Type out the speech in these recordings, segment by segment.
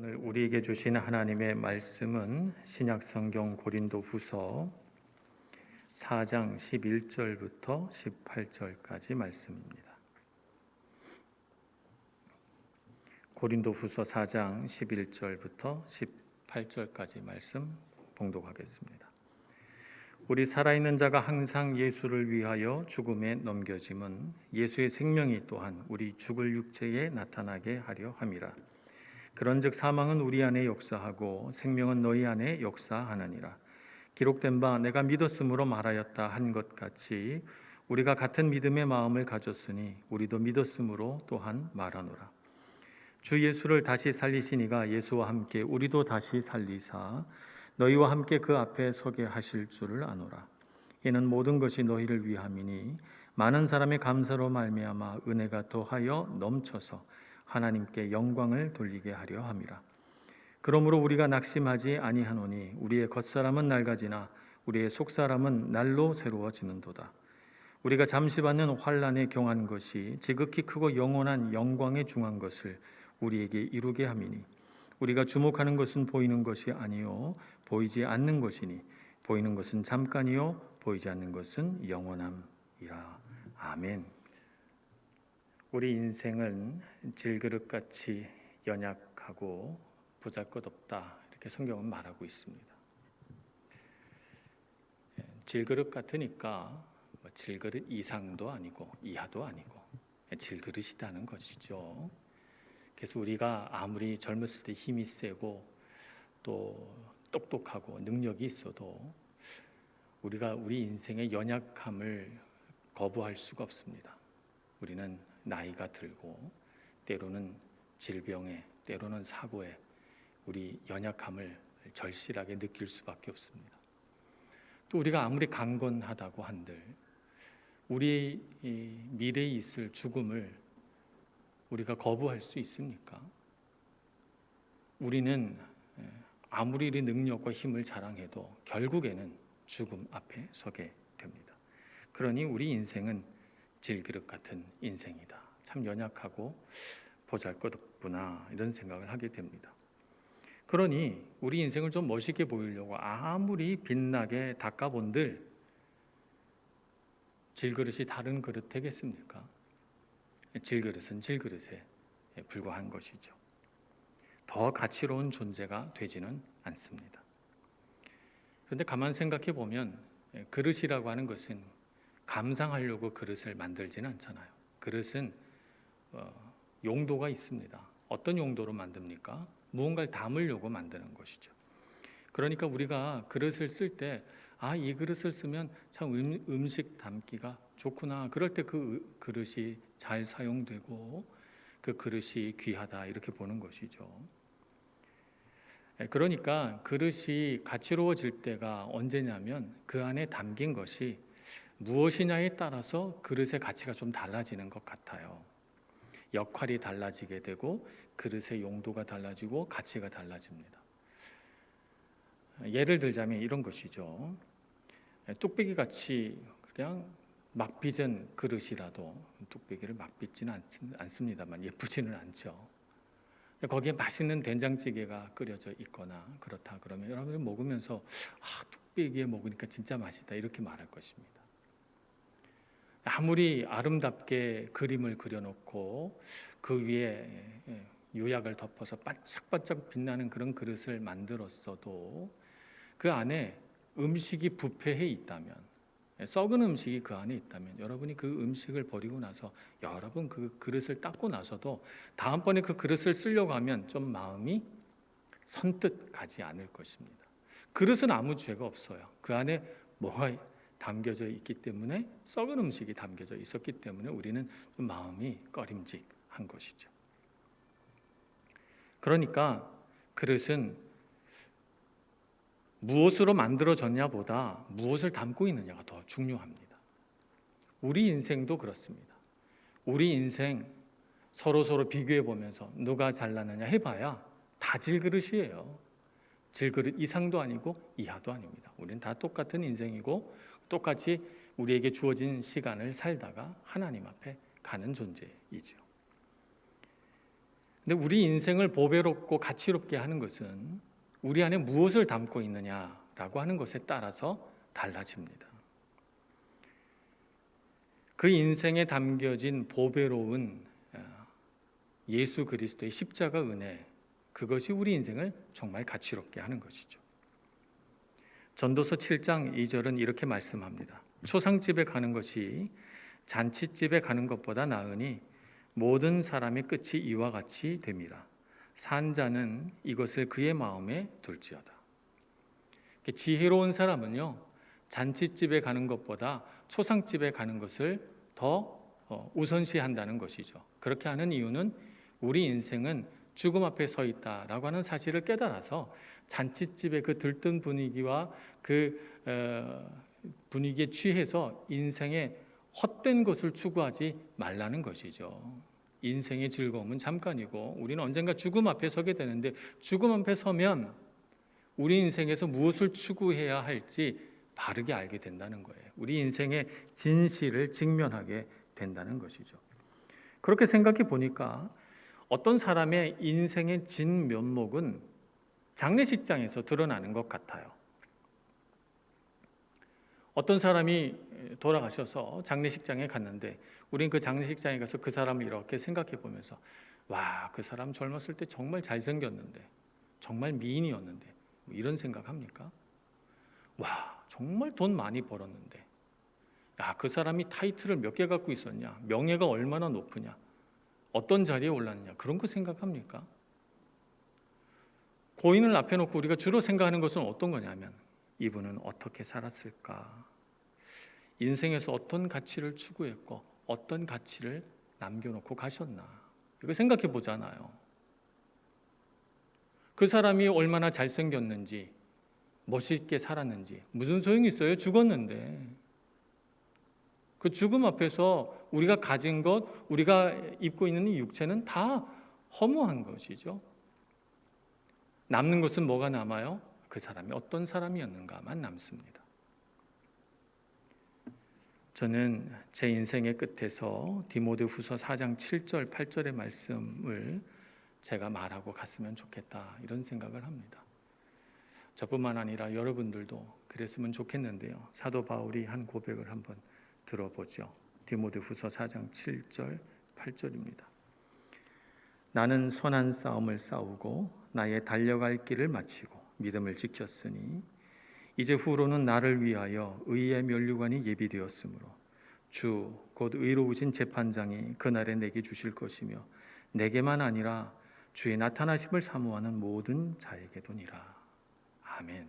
오늘 우리에게 주신 하나님의 말씀은 신약성경 고린도후서 4장 11절부터 18절까지 말씀입니다. 고린도후서 4장 11절부터 18절까지 말씀 봉독하겠습니다. 우리 살아있는 자가 항상 예수를 위하여 죽음에 넘겨짐은 예수의 생명이 또한 우리 죽을 육체에 나타나게 하려 함이라. 그런즉 사망은 우리 안에 역사하고 생명은 너희 안에 역사하느니라. 기록된 바 내가 믿었으므로 말하였다 한 것 같이 우리가 같은 믿음의 마음을 가졌으니 우리도 믿었으므로 또한 말하노라. 주 예수를 다시 살리시니가 예수와 함께 우리도 다시 살리사 너희와 함께 그 앞에 서게 하실 줄을 아노라. 이는 모든 것이 너희를 위함이니 많은 사람의 감사로 말미암아 은혜가 더하여 넘쳐서 하나님께 영광을 돌리게 하려 함이라. 그러므로 우리가 낙심하지 아니하노니 우리의 겉사람은 낡아지나 우리의 속사람은 날로 새로워지는도다. 우리가 잠시 받는 환난에 경한 것이 지극히 크고 영원한 영광에 중한 것을 우리에게 이루게 함이니 우리가 주목하는 것은 보이는 것이 아니요 보이지 않는 것이니 보이는 것은 잠깐이요 보이지 않는 것은 영원함이라. 아멘. 우리 인생은 질그릇같이 연약하고 보잘것없다, 이렇게 성경은 말하고 있습니다. 질그릇 같으니까 질그릇 이상도 아니고 이하도 아니고 질그릇이라는 것이죠. 그래서 우리가 아무리 젊었을 때 힘이 세고 또 똑똑하고 능력이 있어도 우리가 우리 인생의 연약함을 거부할 수가 없습니다. 우리는 나이가 들고 때로는 질병에 때로는 사고에 우리 연약함을 절실하게 느낄 수밖에 없습니다. 또 우리가 아무리 강건하다고 한들 우리 미래에 있을 죽음을 우리가 거부할 수 있습니까? 우리는 아무리 능력과 힘을 자랑해도 결국에는 죽음 앞에 서게 됩니다. 그러니 우리 인생은 질그릇 같은 인생이다. 참 연약하고 보잘것없구나, 이런 생각을 하게 됩니다. 그러니 우리 인생을 좀 멋있게 보이려고 아무리 빛나게 닦아본들 질그릇이 다른 그릇 되겠습니까? 질그릇은 질그릇에 불과한 것이죠. 더 가치로운 존재가 되지는 않습니다. 그런데 가만 생각해 보면 그릇이라고 하는 것은 감상하려고 그릇을 만들지는 않잖아요. 그릇은 용도가 있습니다. 어떤 용도로 만듭니까? 무언가를 담으려고 만드는 것이죠. 그러니까 우리가 그릇을 쓸 때 이 그릇을 쓰면 참 음식 담기가 좋구나, 그럴 때 그 그릇이 잘 사용되고 그 그릇이 귀하다, 이렇게 보는 것이죠. 그러니까 그릇이 가치로워질 때가 언제냐면 그 안에 담긴 것이 무엇이냐에 따라서 그릇의 가치가 좀 달라지는 것 같아요. 역할이 달라지게 되고 그릇의 용도가 달라지고 가치가 달라집니다. 예를 들자면 이런 것이죠. 뚝배기 같이 그냥 막 빚은 그릇이라도 뚝배기를 막 빚지는 않습니다만 예쁘지는 않죠. 거기에 맛있는 된장찌개가 끓여져 있거나 그렇다 그러면 여러분이 먹으면서 뚝배기에 먹으니까 진짜 맛있다, 이렇게 말할 것입니다. 아무리 아름답게 그림을 그려놓고 그 위에 유약을 덮어서 반짝반짝 빛나는 그런 그릇을 만들었어도 그 안에 음식이 부패해 있다면, 썩은 음식이 그 안에 있다면 여러분이 그 음식을 버리고 나서 여러분 그 그릇을 닦고 나서도 다음번에 그 그릇을 쓰려고 하면 좀 마음이 선뜻 가지 않을 것입니다. 그릇은 아무 죄가 없어요. 그 안에 뭐가 담겨져 있기 때문에, 썩은 음식이 담겨져 있었기 때문에 우리는 좀 마음이 꺼림직한 것이죠. 그러니까 그릇은 무엇으로 만들어졌냐보다 무엇을 담고 있느냐가 더 중요합니다. 우리 인생도 그렇습니다. 우리 인생 서로 비교해 보면서 누가 잘나느냐 해봐야 다 질그릇이에요. 질그릇 이상도 아니고 이하도 아닙니다. 우리는 다 똑같은 인생이고 똑같이 우리에게 주어진 시간을 살다가 하나님 앞에 가는 존재이죠. 근데 우리 인생을 보배롭고 가치롭게 하는 것은 우리 안에 무엇을 담고 있느냐라고 하는 것에 따라서 달라집니다. 그 인생에 담겨진 보배로운 예수 그리스도의 십자가 은혜, 그것이 우리 인생을 정말 가치롭게 하는 것이죠. 전도서 7장 2절은 이렇게 말씀합니다. 초상집에 가는 것이 잔치집에 가는 것보다 나으니 모든 사람의 끝이 이와 같이 됨이라. 산 자는 이것을 그의 마음에 둘지어다. 지혜로운 사람은요, 잔치집에 가는 것보다 초상집에 가는 것을 더 우선시한다는 것이죠. 그렇게 하는 이유는 우리 인생은 죽음 앞에 서 있다라고 하는 사실을 깨달아서 잔치집의 그 들뜬 분위기와 그 분위기에 취해서 인생의 헛된 것을 추구하지 말라는 것이죠. 인생의 즐거움은 잠깐이고 우리는 언젠가 죽음 앞에 서게 되는데, 죽음 앞에 서면 우리 인생에서 무엇을 추구해야 할지 바르게 알게 된다는 거예요. 우리 인생의 진실을 직면하게 된다는 것이죠. 그렇게 생각해 보니까 어떤 사람의 인생의 진면목은 장례식장에서 드러나는 것 같아요. 어떤 사람이 돌아가셔서 장례식장에 갔는데 우린 그 장례식장에 가서 그 사람을 이렇게 생각해 보면서, 와, 그 사람 젊었을 때 정말 잘생겼는데, 정말 미인이었는데, 뭐 이런 생각합니까? 와, 정말 돈 많이 벌었는데, 야, 그 사람이 타이틀을 몇 개 갖고 있었냐, 명예가 얼마나 높으냐, 어떤 자리에 올랐느냐, 그런 거 생각합니까? 고인을 앞에 놓고 우리가 주로 생각하는 것은 어떤 거냐면, 이분은 어떻게 살았을까? 인생에서 어떤 가치를 추구했고 어떤 가치를 남겨놓고 가셨나? 이거 생각해 보잖아요. 그 사람이 얼마나 잘생겼는지, 멋있게 살았는지 무슨 소용이 있어요? 죽었는데. 그 죽음 앞에서 우리가 가진 것, 우리가 입고 있는 이 육체는 다 허무한 것이죠. 남는 것은 뭐가 남아요? 그 사람이 어떤 사람이었는가만 남습니다. 저는 제 인생의 끝에서 디모데후서 4장 7절 8절의 말씀을 제가 말하고 갔으면 좋겠다, 이런 생각을 합니다. 저뿐만 아니라 여러분들도 그랬으면 좋겠는데요. 사도 바울이 한 고백을 한번 들어보죠. 디모데후서 4장 7절 8절입니다. 나는 선한 싸움을 싸우고 나의 달려갈 길을 마치고 믿음을 지켰으니 이제 후로는 나를 위하여 의의 면류관이 예비되었으므로 주 곧 의로우신 재판장이 그날에 내게 주실 것이며 내게만 아니라 주의 나타나심을 사모하는 모든 자에게도니라. 아멘.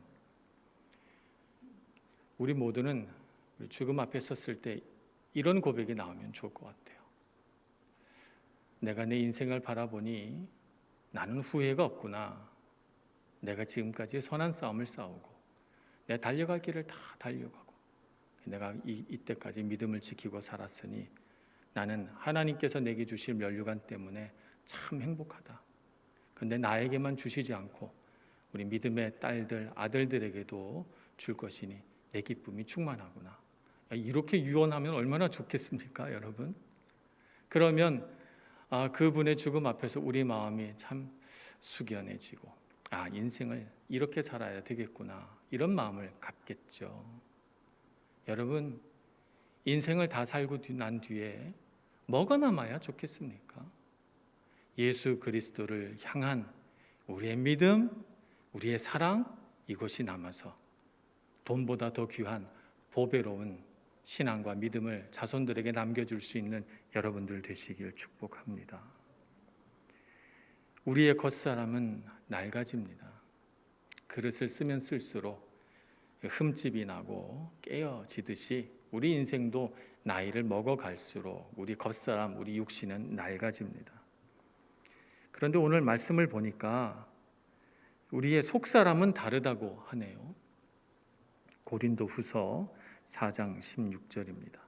우리 모두는 죽음 앞에 섰을 때 이런 고백이 나오면 좋을 것 같아요. 내가 내 인생을 바라보니 나는 후회가 없구나. 내가 지금까지 선한 싸움을 싸우고 내 달려갈 길을 다 달려가고 내가 이때까지 믿음을 지키고 살았으니 나는 하나님께서 내게 주실 면류관 때문에 참 행복하다. 그런데 나에게만 주시지 않고 우리 믿음의 딸들, 아들들에게도 줄 것이니 내 기쁨이 충만하구나. 이렇게 유언하면 얼마나 좋겠습니까, 여러분? 그러면 그분의 죽음 앞에서 우리 마음이 참 숙연해지고, 인생을 이렇게 살아야 되겠구나, 이런 마음을 갖겠죠. 여러분, 인생을 다 살고 난 뒤에 뭐가 남아야 좋겠습니까? 예수 그리스도를 향한 우리의 믿음, 우리의 사랑, 이것이 남아서 돈보다 더 귀한 보배로운 신앙과 믿음을 자손들에게 남겨줄 수 있는 여러분들 되시길 축복합니다. 우리의 겉사람은 낡아집니다. 그릇을 쓰면 쓸수록 흠집이 나고 깨어지듯이 우리 인생도 나이를 먹어갈수록 우리 겉사람, 우리 육신은 낡아집니다. 그런데 오늘 말씀을 보니까 우리의 속사람은 다르다고 하네요. 고린도후서 4장 16절입니다.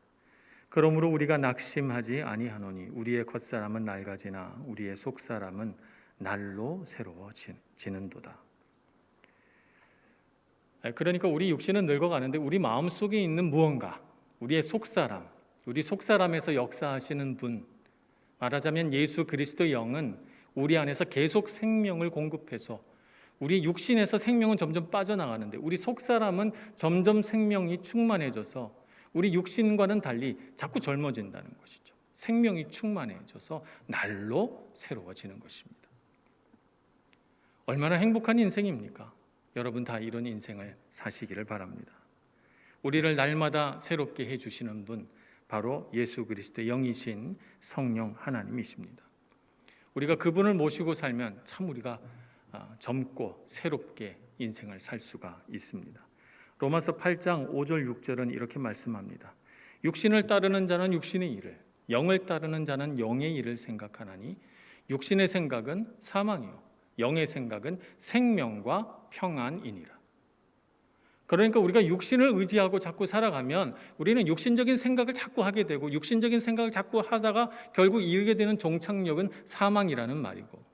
그러므로 우리가 낙심하지 아니하노니 우리의 겉사람은 낡아지나 우리의 속사람은 날로 새로워지는도다. 그러니까 우리 육신은 늙어가는데 우리 마음속에 있는 무언가, 우리의 속사람, 우리 속사람에서 역사하시는 분, 말하자면 예수 그리스도의 영은 우리 안에서 계속 생명을 공급해서 우리 육신에서 생명은 점점 빠져나가는데 우리 속사람은 점점 생명이 충만해져서 우리 육신과는 달리 자꾸 젊어진다는 것이죠. 생명이 충만해져서 날로 새로워지는 것입니다. 얼마나 행복한 인생입니까? 여러분 다 이런 인생을 사시기를 바랍니다. 우리를 날마다 새롭게 해주시는 분, 바로 예수 그리스도의 영이신 성령 하나님이십니다. 우리가 그분을 모시고 살면 참 우리가 젊고 새롭게 인생을 살 수가 있습니다. 로마서 8장 5절 6절은 이렇게 말씀합니다. 육신을 따르는 자는 육신의 일을, 영을 따르는 자는 영의 일을 생각하나니 육신의 생각은 사망이요 영의 생각은 생명과 평안이니라. 그러니까 우리가 육신을 의지하고 자꾸 살아가면 우리는 육신적인 생각을 자꾸 하게 되고 육신적인 생각을 자꾸 하다가 결국 이르게 되는 종착역은 사망이라는 말이고,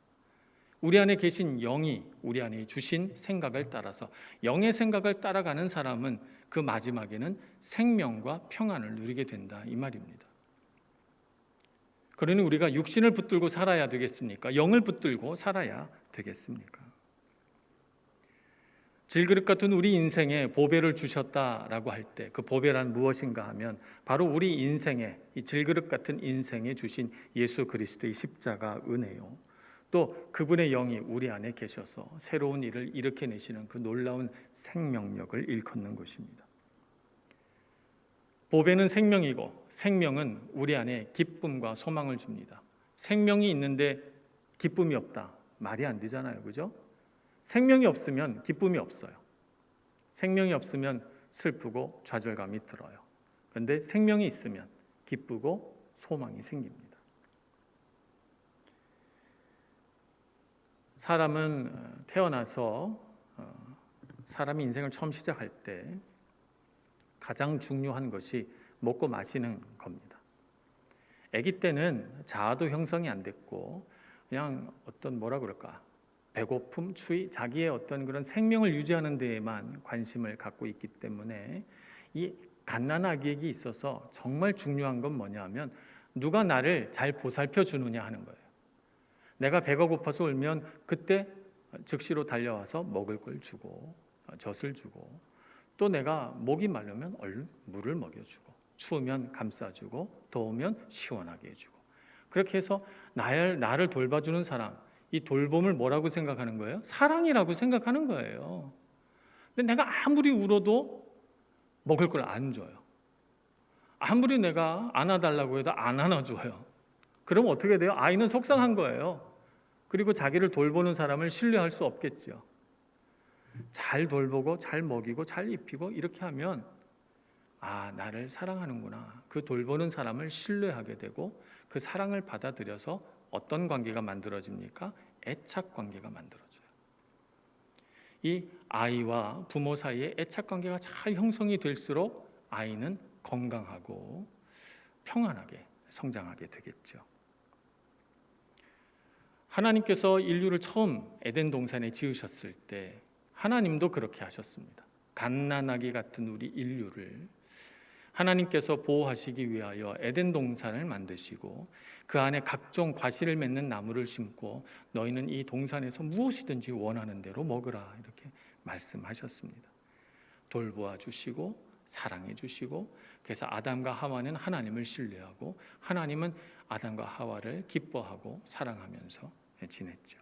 우리 안에 계신 영이 우리 안에 주신 생각을 따라서 영의 생각을 따라가는 사람은 그 마지막에는 생명과 평안을 누리게 된다 이 말입니다. 그러니 우리가 육신을 붙들고 살아야 되겠습니까? 영을 붙들고 살아야 되겠습니까? 질그릇 같은 우리 인생에 보배를 주셨다라고 할 때 그 보배란 무엇인가 하면 바로 우리 인생에, 이 질그릇 같은 인생에 주신 예수 그리스도의 십자가 은혜요, 또 그분의 영이 우리 안에 계셔서 새로운 일을 일으켜내시는 그 놀라운 생명력을 일컫는 것입니다. 보배는 생명이고 생명은 우리 안에 기쁨과 소망을 줍니다. 생명이 있는데 기쁨이 없다, 말이 안 되잖아요, 그죠? 생명이 없으면 기쁨이 없어요. 생명이 없으면 슬프고 좌절감이 들어요. 그런데 생명이 있으면 기쁘고 소망이 생깁니다. 사람은 태어나서 사람이 인생을 처음 시작할 때 가장 중요한 것이 먹고 마시는 겁니다. 아기 때는 자아도 형성이 안 됐고 그냥 어떤 뭐라 그럴까, 배고픔, 추위, 자기의 어떤 그런 생명을 유지하는 데에만 관심을 갖고 있기 때문에 이 갓난아기에게 있어서 정말 중요한 건 뭐냐면 누가 나를 잘 보살펴 주느냐 하는 거예요. 내가 배가 고파서 울면 그때 즉시로 달려와서 먹을 걸 주고 젖을 주고, 또 내가 목이 마르면 얼른 물을 먹여주고, 추우면 감싸주고, 더우면 시원하게 해주고, 그렇게 해서 나를 돌봐주는 사람, 이 돌봄을 뭐라고 생각하는 거예요? 사랑이라고 생각하는 거예요. 근데 내가 아무리 울어도 먹을 걸 안 줘요. 아무리 내가 안아달라고 해도 안 안아줘요. 그럼 어떻게 돼요? 아이는 속상한 거예요. 그리고 자기를 돌보는 사람을 신뢰할 수 없겠죠. 잘 돌보고 잘 먹이고 잘 입히고 이렇게 하면 나를 사랑하는구나, 그 돌보는 사람을 신뢰하게 되고 그 사랑을 받아들여서 어떤 관계가 만들어집니까? 애착 관계가 만들어져요. 이 아이와 부모 사이에 애착 관계가 잘 형성이 될수록 아이는 건강하고 평안하게 성장하게 되겠죠. 하나님께서 인류를 처음 에덴 동산에 지으셨을 때 하나님도 그렇게 하셨습니다. 갓난아기 같은 우리 인류를 하나님께서 보호하시기 위하여 에덴 동산을 만드시고 그 안에 각종 과실을 맺는 나무를 심고 너희는 이 동산에서 무엇이든지 원하는 대로 먹으라, 이렇게 말씀하셨습니다. 돌보아 주시고 사랑해 주시고, 그래서 아담과 하와는 하나님을 신뢰하고 하나님은 아담과 하와를 기뻐하고 사랑하면서 지냈죠.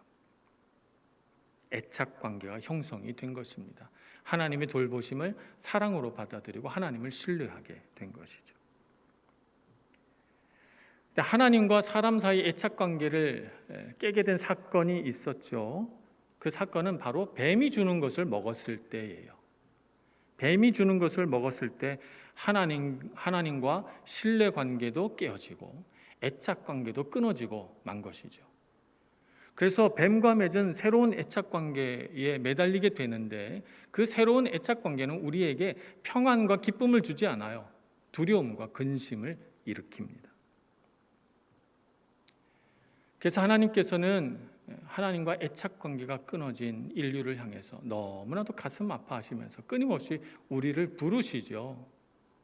애착 관계가 형성이 된 것입니다. 하나님의 돌보심을 사랑으로 받아들이고 하나님을 신뢰하게 된 것이죠. 하나님과 사람 사이 애착 관계를 깨게 된 사건이 있었죠. 그 사건은 바로 뱀이 주는 것을 먹었을 때예요. 뱀이 주는 것을 먹었을 때 하나님과 신뢰 관계도 깨어지고 애착 관계도 끊어지고 만 것이죠. 그래서 뱀과 맺은 새로운 애착 관계에 매달리게 되는데 그 새로운 애착 관계는 우리에게 평안과 기쁨을 주지 않아요. 두려움과 근심을 일으킵니다. 그래서 하나님께서는 하나님과 애착 관계가 끊어진 인류를 향해서 너무나도 가슴 아파하시면서 끊임없이 우리를 부르시죠.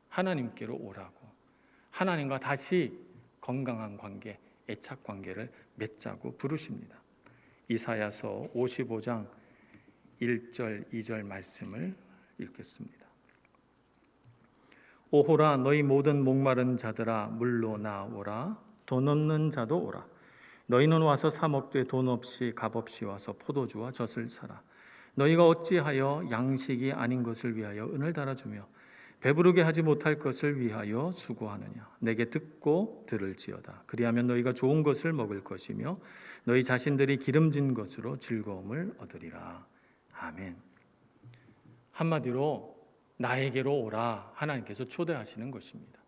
하나님께로 오라고. 하나님과 다시 건강한 관계, 애착 관계를 맺자고 부르십니다. 이사야서 55장 1절 2절 말씀을 읽겠습니다. 오호라 너희 모든 목마른 자들아 물로 나오라. 돈 없는 자도 오라. 너희는 와서 사 먹되 돈 없이 값 없이 와서 포도주와 젖을 사라. 너희가 어찌하여 양식이 아닌 것을 위하여 은을 달아주며 배부르게 하지 못할 것을 위하여 수고하느냐. 내게 듣고 들을지어다. 그리하면 너희가 좋은 것을 먹을 것이며 너희 자신들이 기름진 것으로 즐거움을 얻으리라. 아멘. 한마디로 나에게로 오라 하나님께서 초대하시는 것입니다.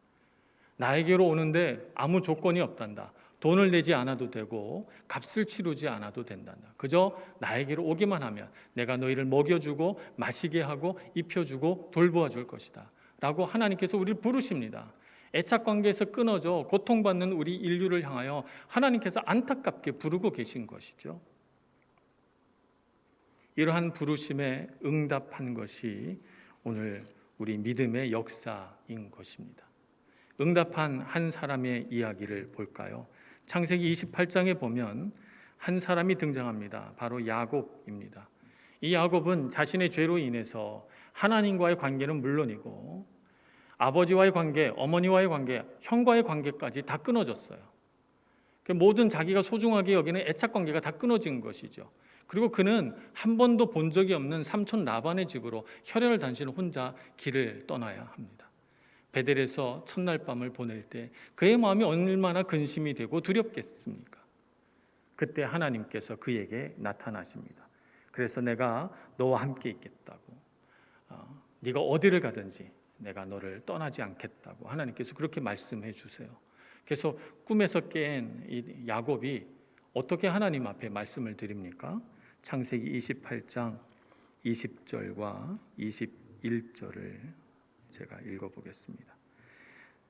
나에게로 오는데 아무 조건이 없단다. 돈을 내지 않아도 되고 값을 치르지 않아도 된단다. 그저 나에게로 오기만 하면 내가 너희를 먹여주고 마시게 하고 입혀주고 돌보아 줄 것이다 라고 하나님께서 우리를 부르십니다. 애착관계에서 끊어져 고통받는 우리 인류를 향하여 하나님께서 안타깝게 부르고 계신 것이죠. 이러한 부르심에 응답한 것이 오늘 우리 믿음의 역사인 것입니다. 응답한 한 사람의 이야기를 볼까요? 창세기 28장에 보면 한 사람이 등장합니다. 바로 야곱입니다. 이 야곱은 자신의 죄로 인해서 하나님과의 관계는 물론이고 아버지와의 관계, 어머니와의 관계, 형과의 관계까지 다 끊어졌어요. 모든 자기가 소중하게 여기는 애착관계가 다 끊어진 것이죠. 그리고 그는 한 번도 본 적이 없는 삼촌 라반의 집으로 혈연을 단신 혼자 길을 떠나야 합니다. 베델에서 첫날 밤을 보낼 때 그의 마음이 얼마나 근심이 되고 두렵겠습니까? 그때 하나님께서 그에게 나타나십니다. 그래서 내가 너와 함께 있겠다고, 네가 어디를 가든지 내가 너를 떠나지 않겠다고 하나님께서 그렇게 말씀해 주세요. 그래서 꿈에서 깬 이 야곱이 어떻게 하나님 앞에 말씀을 드립니까? 창세기 28장 20절과 21절을 제가 읽어보겠습니다.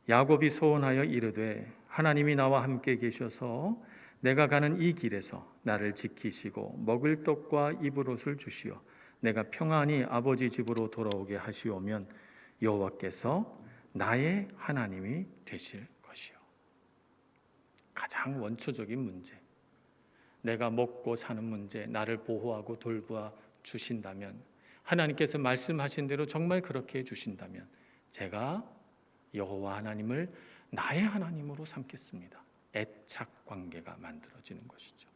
야곱이 소원하여 이르되 하나님이 나와 함께 계셔서 내가 가는 이 길에서 나를 지키시고 먹을 떡과 입을 옷을 주시어 내가 평안히 아버지 집으로 돌아오게 하시오면 여호와께서 나의 하나님이 되실 것이요. 가장 원초적인 문제, 내가 먹고 사는 문제, 나를 보호하고 돌보아 주신다면, 하나님께서 말씀하신 대로 정말 그렇게 해주신다면 제가 여호와 하나님을 나의 하나님으로 삼겠습니다. 애착 관계가 만들어지는 것이죠.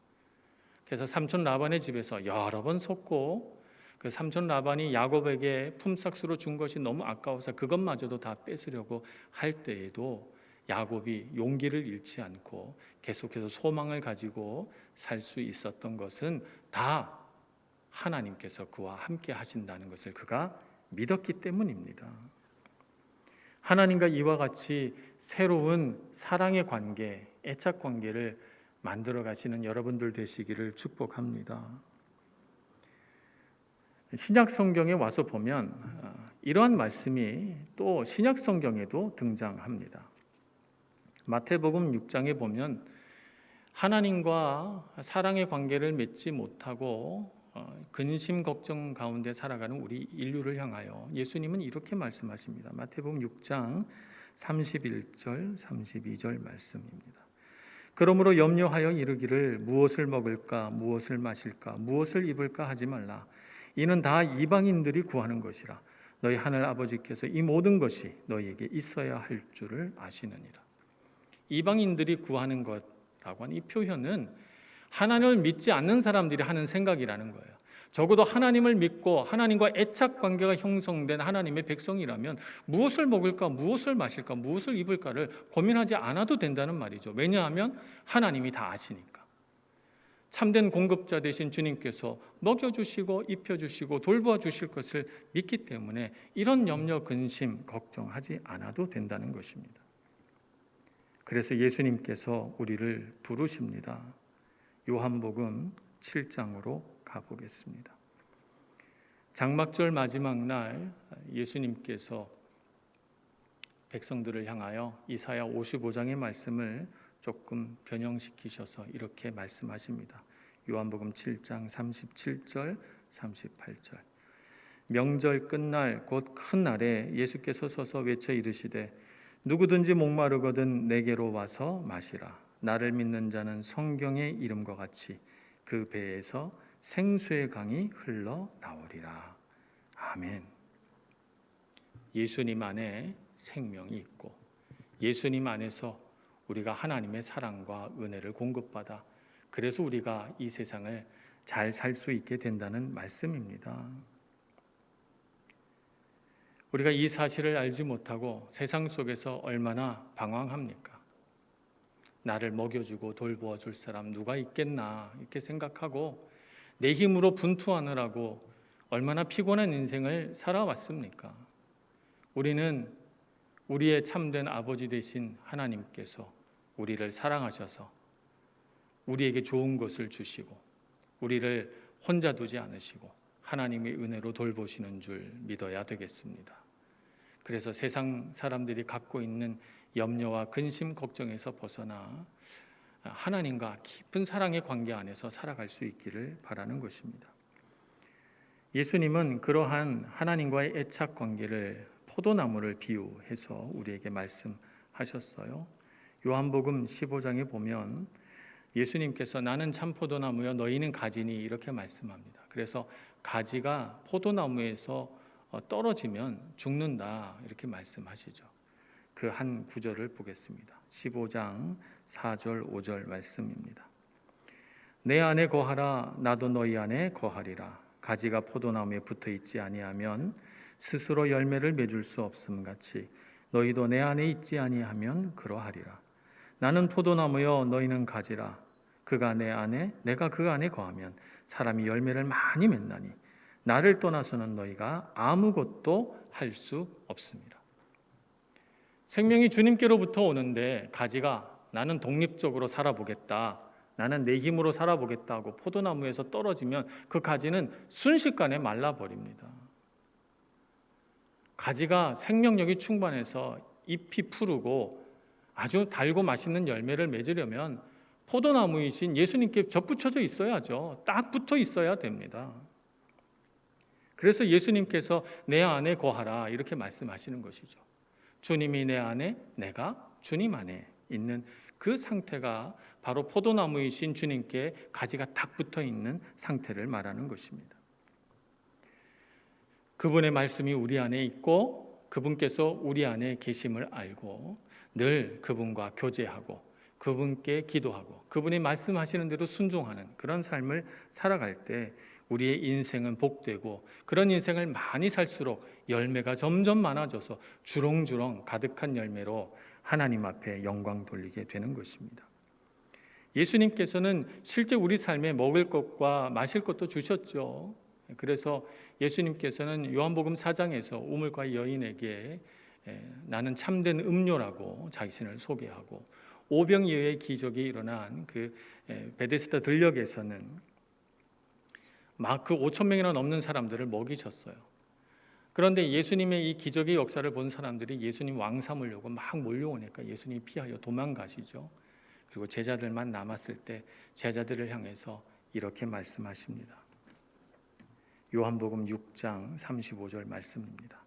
그래서 삼촌 라반의 집에서 여러 번 속고 그 삼촌 라반이 야곱에게 품삯으로 준 것이 너무 아까워서 그것마저도 다 뺏으려고 할 때에도 야곱이 용기를 잃지 않고 계속해서 소망을 가지고 살 수 있었던 것은 다 하나님께서 그와 함께 하신다는 것을 그가 믿었기 때문입니다. 하나님과 이와 같이 새로운 사랑의 관계, 애착 관계를 만들어 가시는 여러분들 되시기를 축복합니다. 신약 성경에 와서 보면 이러한 말씀이 또 신약 성경에도 등장합니다. 마태복음 6장에 보면 하나님과 사랑의 관계를 맺지 못하고 근심 걱정 가운데 살아가는 우리 인류를 향하여 예수님은 이렇게 말씀하십니다. 마태복음 6장 31절 32절 말씀입니다. 그러므로 염려하여 이르기를 무엇을 먹을까 무엇을 마실까 무엇을 입을까 하지 말라. 이는 다 이방인들이 구하는 것이라. 너희 하늘 아버지께서 이 모든 것이 너희에게 있어야 할 줄을 아시느니라. 이방인들이 구하는 것라고 하는 이 표현은 하나님을 믿지 않는 사람들이 하는 생각이라는 거예요. 적어도 하나님을 믿고 하나님과 애착 관계가 형성된 하나님의 백성이라면 무엇을 먹을까, 무엇을 마실까, 무엇을 입을까를 고민하지 않아도 된다는 말이죠. 왜냐하면 하나님이 다 아시니까. 참된 공급자 되신 주님께서 먹여주시고 입혀주시고 돌보아 주실 것을 믿기 때문에 이런 염려, 근심, 걱정하지 않아도 된다는 것입니다. 그래서 예수님께서 우리를 부르십니다. 요한복음 7장으로 가보겠습니다. 장막절 마지막 날 예수님께서 백성들을 향하여 이사야 55장의 말씀을 조금 변형시키셔서 이렇게 말씀하십니다. 요한복음 7장 37절 38절. 명절 끝날 곧 큰 날에 예수께서 서서 외쳐 이르시되 누구든지 목마르거든 내게로 와서 마시라. 나를 믿는 자는 성경의 이름과 같이 그 배에서 생수의 강이 흘러나오리라. 아멘. 예수님 안에 생명이 있고 예수님 안에서 우리가 하나님의 사랑과 은혜를 공급받아 그래서 우리가 이 세상을 잘 살 수 있게 된다는 말씀입니다. 우리가 이 사실을 알지 못하고 세상 속에서 얼마나 방황합니까? 나를 먹여주고 돌보아 줄 사람 누가 있겠나 이렇게 생각하고 내 힘으로 분투하느라고 얼마나 피곤한 인생을 살아왔습니까? 우리는 우리의 참된 아버지 되신 하나님께서 우리를 사랑하셔서 우리에게 좋은 것을 주시고 우리를 혼자 두지 않으시고 하나님의 은혜로 돌보시는 줄 믿어야 되겠습니다. 그래서 세상 사람들이 갖고 있는 염려와 근심, 걱정에서 벗어나 하나님과 깊은 사랑의 관계 안에서 살아갈 수 있기를 바라는 것입니다. 예수님은 그러한 하나님과의 애착 관계를 포도나무를 비유해서 우리에게 말씀하셨어요. 요한복음 15장에 보면 예수님께서 나는 참 포도나무여 너희는 가지니 이렇게 말씀합니다. 그래서 가지가 포도나무에서 떨어지면 죽는다 이렇게 말씀하시죠. 그 한 구절을 보겠습니다. 15장 4절 5절 말씀입니다. 내 안에 거하라 나도 너희 안에 거하리라. 가지가 포도나무에 붙어 있지 아니하면 스스로 열매를 맺을 수 없음 같이 너희도 내 안에 있지 아니하면 그러하리라. 나는 포도나무여 너희는 가지라. 그가 내 안에 내가 그 안에 거하면 사람이 열매를 많이 맺나니 나를 떠나서는 너희가 아무것도 할 수 없습니다. 생명이 주님께로부터 오는데 가지가 나는 독립적으로 살아보겠다, 나는 내 힘으로 살아보겠다 하고 포도나무에서 떨어지면 그 가지는 순식간에 말라버립니다. 가지가 생명력이 충만해서 잎이 푸르고 아주 달고 맛있는 열매를 맺으려면 포도나무이신 예수님께 접붙여져 있어야죠. 딱 붙어 있어야 됩니다. 그래서 예수님께서 내 안에 거하라 이렇게 말씀하시는 것이죠. 주님이 내 안에, 내가 주님 안에 있는 그 상태가 바로 포도나무이신 주님께 가지가 딱 붙어 있는 상태를 말하는 것입니다. 그분의 말씀이 우리 안에 있고 그분께서 우리 안에 계심을 알고 늘 그분과 교제하고 그분께 기도하고 그분이 말씀하시는 대로 순종하는 그런 삶을 살아갈 때 우리의 인생은 복되고 그런 인생을 많이 살수록 열매가 점점 많아져서 주렁주렁 가득한 열매로 하나님 앞에 영광 돌리게 되는 것입니다. 예수님께서는 실제 우리 삶에 먹을 것과 마실 것도 주셨죠. 그래서 예수님께서는 요한복음 4장에서 우물가 여인에게 나는 참된 음료라고 자신을 소개하고 오병이어의 기적이 일어난 그 베데스다 들녘에서는 막 그 5천 명이나 넘는 사람들을 먹이셨어요. 그런데 예수님의 이 기적의 역사를 본 사람들이 예수님 왕 삼으려고 막 몰려오니까 예수님이 피하여 도망가시죠. 그리고 제자들만 남았을 때 제자들을 향해서 이렇게 말씀하십니다. 요한복음 6장 35절 말씀입니다.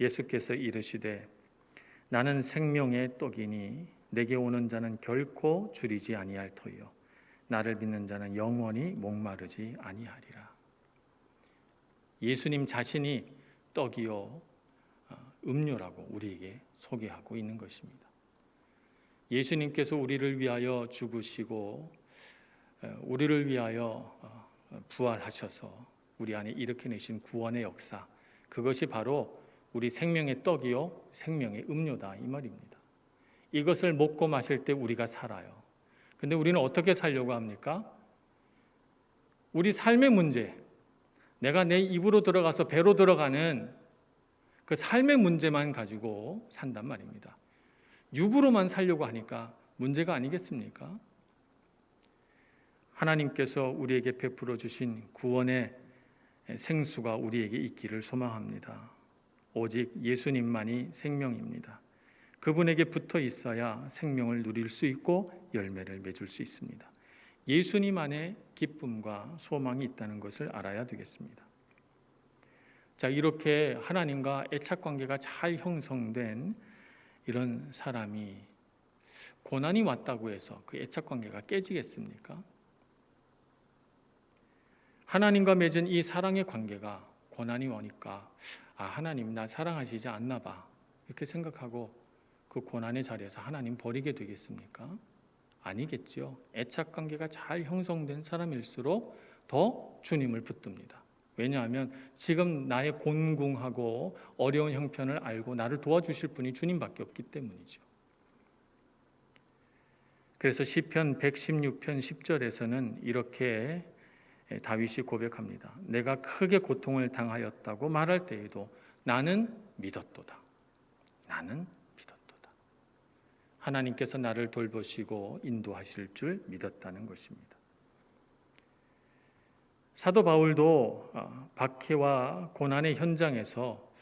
예수께서 이르시되 나는 생명의 떡이니 내게 오는 자는 결코 줄이지 아니할 터이요 나를 믿는 자는 영원히 목마르지 아니하리라. 예수님 자신이 떡이요 음료라고 우리에게 소개하고 있는 것입니다. 예수님께서 우리를 위하여 죽으시고 우리를 위하여 부활하셔서 우리 안에 일으켜내신 구원의 역사, 그것이 바로 우리 생명의 떡이요 생명의 음료다 이 말입니다. 이것을 먹고 마실 때 우리가 살아요. 근데 우리는 어떻게 살려고 합니까? 우리 삶의 문제, 내가 내 입으로 들어가서 배로 들어가는 그 삶의 문제만 가지고 산단 말입니다. 육으로만 살려고 하니까 문제가 아니겠습니까? 하나님께서 우리에게 베풀어 주신 구원의 생수가 우리에게 있기를 소망합니다. 오직 예수님만이 생명입니다. 그분에게 붙어 있어야 생명을 누릴 수 있고 열매를 맺을 수 있습니다. 예수님 안에 기쁨과 소망이 있다는 것을 알아야 되겠습니다. 자, 이렇게 하나님과 애착 관계가 잘 형성된 이런 사람이 고난이 왔다고 해서 그 애착 관계가 깨지겠습니까? 하나님과 맺은 이 사랑의 관계가 고난이 오니까 하나님 나 사랑하시지 않나 봐 이렇게 생각하고 그 고난의 자리에서 하나님 버리게 되겠습니까? 아니겠죠. 애착 관계가 잘 형성된 사람일수록 더 주님을 붙듭니다. 왜냐하면 지금 나의 곤궁하고 어려운 형편을 알고 나를 도와주실 분이 주님밖에 없기 때문이죠. 그래서 시편 116편 10절에서는 이렇게 다윗이 고백합니다. 내가 크게 고통을 당하였다고 말할 때에도 나는 믿었도다. 나는 믿었도다. 하나님께서 나를 돌보시고 인도하실 줄 믿었다는 것입니다. 사도 바울도 박해와 고난의 현장에서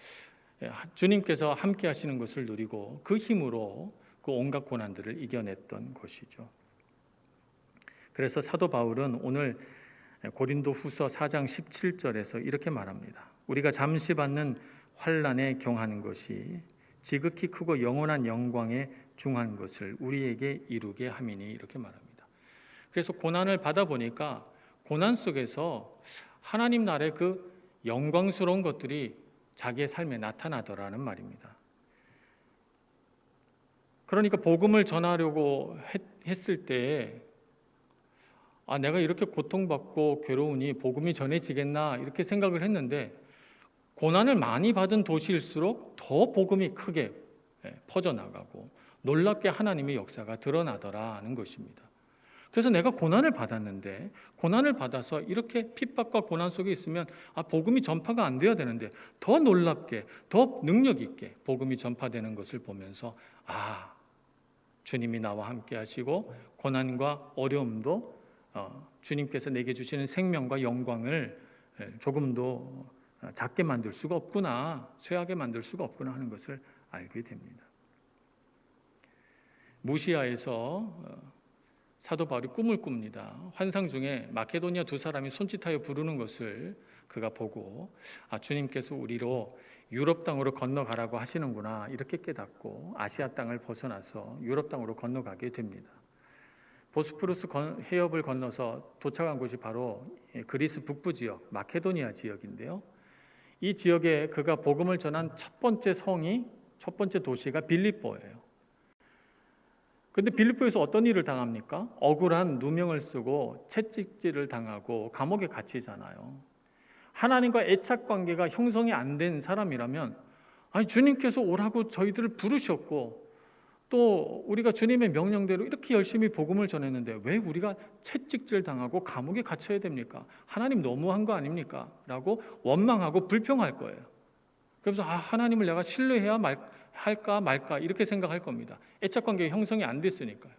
주님께서 함께 하시는 것을 누리고 그 힘으로 그 온갖 고난들을 이겨냈던 것이죠. 그래서 사도 바울은 오늘 고린도 후서 4장 17절에서 이렇게 말합니다. 우리가 잠시 받는 환난에 경하는 것이 지극히 크고 영원한 영광에 중한 것을 우리에게 이루게 함이니 이렇게 말합니다. 그래서 고난을 받아보니까 고난 속에서 하나님 나라의 그 영광스러운 것들이 자기의 삶에 나타나더라는 말입니다. 그러니까 복음을 전하려고 했을 때 내가 이렇게 고통받고 괴로우니 복음이 전해지겠나 이렇게 생각을 했는데 고난을 많이 받은 도시일수록 더 복음이 크게 퍼져나가고 놀랍게 하나님의 역사가 드러나더라는 것입니다. 그래서 내가 고난을 받았는데 고난을 받아서 이렇게 핍박과 고난 속에 있으면 복음이 전파가 안 돼야 되는데 더 놀랍게 더 능력 있게 복음이 전파되는 것을 보면서 주님이 나와 함께 하시고 고난과 어려움도 주님께서 내게 주시는 생명과 영광을 조금도 작게 만들 수가 없구나, 쇠하게 만들 수가 없구나 하는 것을 알게 됩니다. 무시아에서 사도 바울이 꿈을 꿉니다. 환상 중에 마케도니아 두 사람이 손짓하여 부르는 것을 그가 보고 주님께서 우리로 유럽 땅으로 건너가라고 하시는구나 이렇게 깨닫고 아시아 땅을 벗어나서 유럽 땅으로 건너가게 됩니다. 보스포루스 해협을 건너서 도착한 곳이 바로 그리스 북부 지역 마케도니아 지역인데요. 이 지역에 그가 복음을 전한 첫 번째 도시가 빌립보예요. 그런데 빌립보에서 어떤 일을 당합니까? 억울한 누명을 쓰고 채찍질을 당하고 감옥에 갇히잖아요. 하나님과 애착 관계가 형성이 안 된 사람이라면 주님께서 오라고 저희들을 부르셨고 또 우리가 주님의 명령대로 이렇게 열심히 복음을 전했는데 왜 우리가 채찍질 당하고 감옥에 갇혀야 됩니까? 하나님 너무한 거 아닙니까? 라고 원망하고 불평할 거예요. 그래서 하나님을 내가 신뢰해야 할까 말까 이렇게 생각할 겁니다. 애착 관계가 형성이 안 됐으니까요.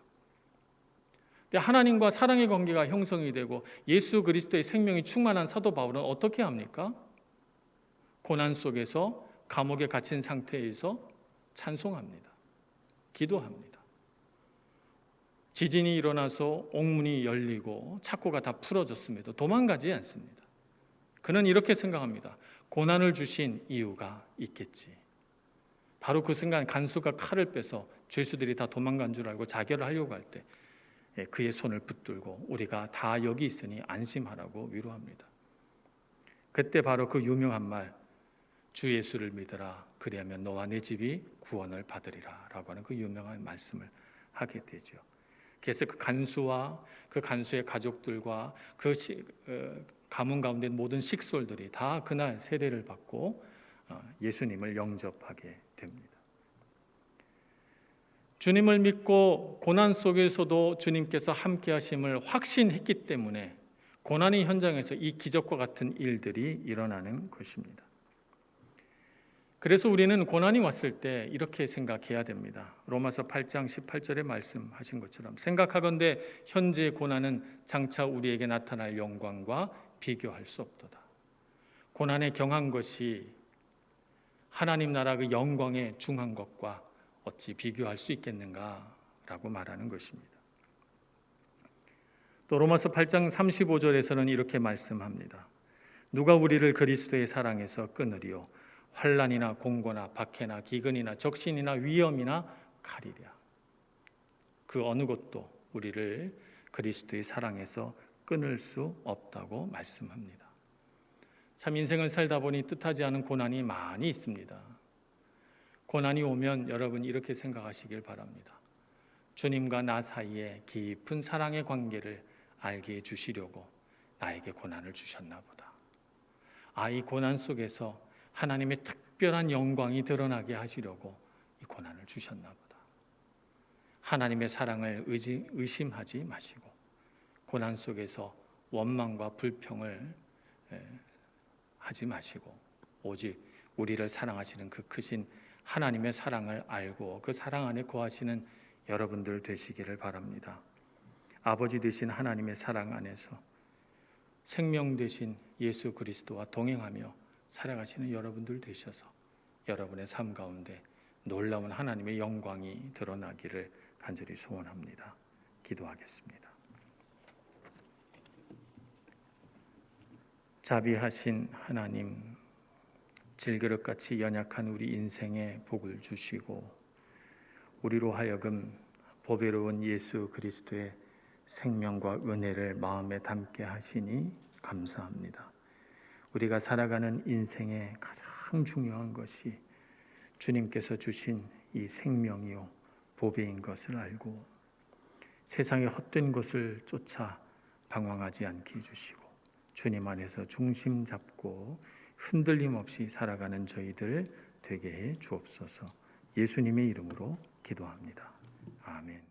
근데 하나님과 사랑의 관계가 형성이 되고 예수 그리스도의 생명이 충만한 사도 바울은 어떻게 합니까? 고난 속에서 감옥에 갇힌 상태에서 찬송합니다. 기도합니다. 지진이 일어나서 옥문이 열리고 창고가 다 풀어졌음에도 도망가지 않습니다. 그는 이렇게 생각합니다. 고난을 주신 이유가 있겠지. 바로 그 순간 간수가 칼을 빼서 죄수들이 다 도망간 줄 알고 자결을 하려고 할 때 그의 손을 붙들고 우리가 다 여기 있으니 안심하라고 위로합니다. 그때 바로 그 유명한 말, 주 예수를 믿으라 그리하면 너와 내 집이 구원을 받으리라 라고 하는 그 유명한 말씀을 하게 되죠. 그래서 그 간수와 그 간수의 가족들과 그 가문 가운데 모든 식솔들이 다 그날 세례를 받고 예수님을 영접하게 됩니다. 주님을 믿고 고난 속에서도 주님께서 함께 하심을 확신했기 때문에 고난의 현장에서 이 기적과 같은 일들이 일어나는 것입니다. 그래서 우리는 고난이 왔을 때 이렇게 생각해야 됩니다. 로마서 8장 18절에 말씀하신 것처럼 생각하건대 현재의 고난은 장차 우리에게 나타날 영광과 비교할 수 없도다. 고난에 경한 것이 하나님 나라 그 영광에 중한 것과 어찌 비교할 수 있겠는가라고 말하는 것입니다. 또 로마서 8장 35절에서는 이렇게 말씀합니다. 누가 우리를 그리스도의 사랑에서 끊으리요? 환난이나 공고나 박해나 기근이나 적신이나 위험이나 칼이랴. 그 어느 것도 우리를 그리스도의 사랑에서 끊을 수 없다고 말씀합니다. 참 인생을 살다 보니 뜻하지 않은 고난이 많이 있습니다. 고난이 오면 여러분 이렇게 생각하시길 바랍니다. 주님과 나 사이에 깊은 사랑의 관계를 알게 해주시려고 나에게 고난을 주셨나 보다. 이 고난 속에서 하나님의 특별한 영광이 드러나게 하시려고 이 고난을 주셨나 보다. 하나님의 사랑을 의심하지 마시고 고난 속에서 원망과 불평을 하지 마시고 오직 우리를 사랑하시는 그 크신 하나님의 사랑을 알고 그 사랑 안에 거하시는 여러분들 되시기를 바랍니다. 아버지 되신 하나님의 사랑 안에서 생명 되신 예수 그리스도와 동행하며 살아가시는 여러분들 되셔서 여러분의 삶 가운데 놀라운 하나님의 영광이 드러나기를 간절히 소원합니다. 기도하겠습니다. 자비하신 하나님, 질그릇같이 연약한 우리 인생에 복을 주시고 우리로 하여금 보배로운 예수 그리스도의 생명과 은혜를 마음에 담게 하시니 감사합니다. 우리가 살아가는 인생의 가장 중요한 것이 주님께서 주신 이 생명이요 보배인 것을 알고 세상의 헛된 것을 쫓아 방황하지 않게 해주시고 주님 안에서 중심 잡고 흔들림 없이 살아가는 저희들 되게 해 주옵소서. 예수님의 이름으로 기도합니다. 아멘.